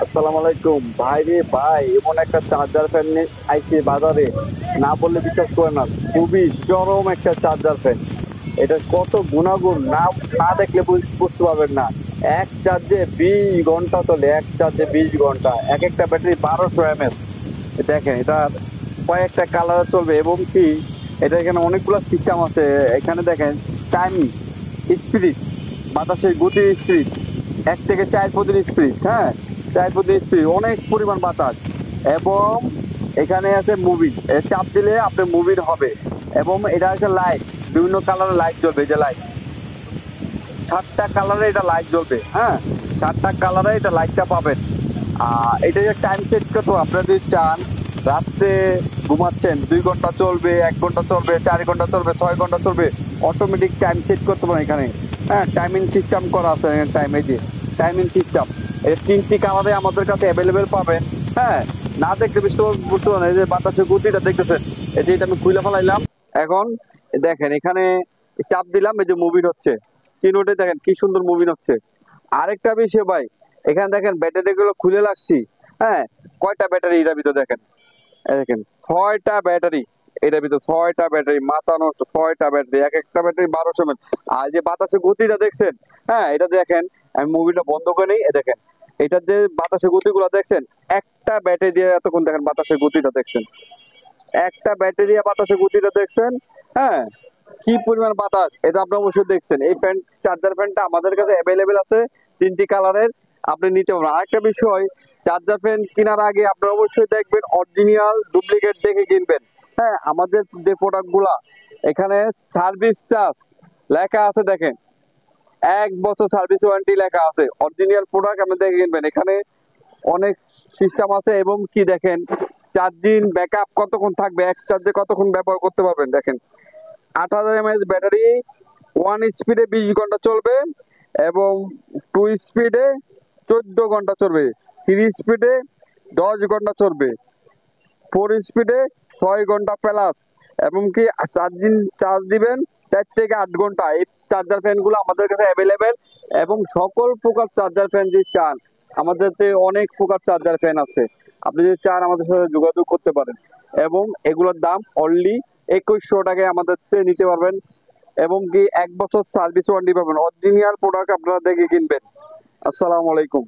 আসসালামু আলাইকুম ভাই রে ভাই, এমন একটা চার্জার ফ্যান আইছে বাজারে, না বললে বিশ্বাস করে না। খুবই চরম একটা চার্জার ফ্যান। এটা কত গুণাগুণ না না দেখলে বুঝতে পারবেন না। এক চার্জে 20 ঘন্টা চলে, এক চার্জে 20 ঘন্টা, এক একটা ব্যাটারি 1200 mAh। দেখেন এটা কয়েকটা কালার চলবে এবং কি এটা এখানে অনেকগুলো সিস্টেম আছে। এখানে দেখেন টাইমিং, স্পিড, বাতাসের গতির স্পিড, 1 থেকে 4 পর্যন্ত স্পিড, হ্যাঁ 4 পর্যন্ত স্পিড, অনেক পরিমাণ বাতাস। এবং এখানে আছে মুভি, চাপ দিলে আপনার মুভির হবে। এবং এটা আছে লাইট, বিভিন্ন কালারের লাইট জ্বলবে। এই যে লাইট, 7টা কালারে এটা লাইট জ্বলবে, হ্যাঁ 7টা কালারে এটা লাইটটা পাবেন। এটা যে টাইম সেট করতে, আপনারা যদি চান রাত্রে ঘুমাচ্ছেন 2 ঘন্টা চলবে, 1 ঘন্টা চলবে, 4 ঘন্টা চলবে, 6 ঘন্টা চলবে, অটোমেটিক টাইম সেট করতে পারেন এখানে। হ্যাঁ টাইমিং সিস্টেম করা আছে টাইম, এই যে টাইমিং সিস্টেম। এই 3টি কালারে আমাদের কাছে অ্যাভেলেবেল পাবেন। হ্যাঁ না দেখলে বুঝতে পারেন। এই যে বাতাসের গতিটা দেখতেছেন, এই যে এটা আমি খুলে ফেলাইলাম। এখন দেখেন এখানে চাপ দিলাম, এই যে মুভির হচ্ছে, কিনোটে দেখেন কি সুন্দর মুভিং হচ্ছে। আরেকটা বিষয় ভাই, এখানে দেখেন ব্যাটারি গুলো খুলে রাখছি। হ্যাঁ কয়টা ব্যাটারি এটার ভিতরে দেখেন, এই দেখেন 6টা ব্যাটারি। এটার ভিতরে 6টা ব্যাটারি, মাথা নষ্ট, 6টা ব্যাটারি, এক একটা ব্যাটারি 1200 mAh। আর যে বাতাসের গতিটা দেখছেন, হ্যাঁ এটা দেখেন, আমি মুভিটা বন্ধ করে নিই। দেখেন এটার যে বাতাসের গতিগুলো দেখছেন, একটা ব্যাটারি দিয়ে এতক্ষণ দেখেন বাতাসের গতিটা দেখছেন, একটা ব্যাটারি দিয়ে বাতাসের গতিটা দেখছেন। হ্যাঁ কি পরিমাণ বাতাস, এটা আপনি অবশ্যই দেখছেন। এই ফ্যান, চার্জার ফ্যানটা আমাদের কাছে অ্যাভেলেবেল আছে 3টি কালারের, আপনি নিতে পারেন। আরেকটা বিষয়, চার্জার ফ্যান কেনার আগে আপনারা অবশ্যই দেখবেন অরিজিনাল ডুপ্লিকেট দেখে কিনবেন। হ্যাঁ আমাদের যে প্রোডাক্টগুলা, এখানে সার্ভিস চার্জ লেখা আছে দেখেন, 1 বছর সার্ভিস ওয়ারেন্টি লেখা আছে। অরিজিনাল প্রোডাক্ট আপনি দেখে কিনবেন। এখানে অনেক সিস্টেম আছে এবং কি দেখেন চার্জিং ব্যাকআপ কতক্ষণ থাকবে, এক চার্জে কতক্ষণ ব্যবহার করতে পারবেন। দেখেন 8000 mAh ব্যাটারি, 1 স্পিডে 20 ঘন্টা চলবে, এবং 2 স্পিডে 14 ঘন্টা চলবে, 3 স্পিডে 10 ঘন্টা চলবে, 4 স্পিডে 6 ঘন্টা প্লাস। এবং কি চার্জিং চার্জ দিবেন 4 থেকে 8 ঘন্টা। এই চার্জার ফ্যানগুলো আমাদের কাছে অ্যাভেলেবেল। এবং সকল প্রকার চার্জার ফ্যান যদি চান, আমাদেরতে অনেক প্রকার চার্জার ফ্যান আছে। আপনি যদি চান আমাদের সাথে যোগাযোগ করতে পারেন। এবং এগুলোর দাম অনলি 2100 টাকায় আমাদের থেকে নিতে পারবেন। এবং কি 1 বছর সার্ভিস ওয়ারেন্টি পাবেন। অরিজিনাল প্রোডাক্ট আপনারা দেখে কিনবেন। আসসালামু আলাইকুম।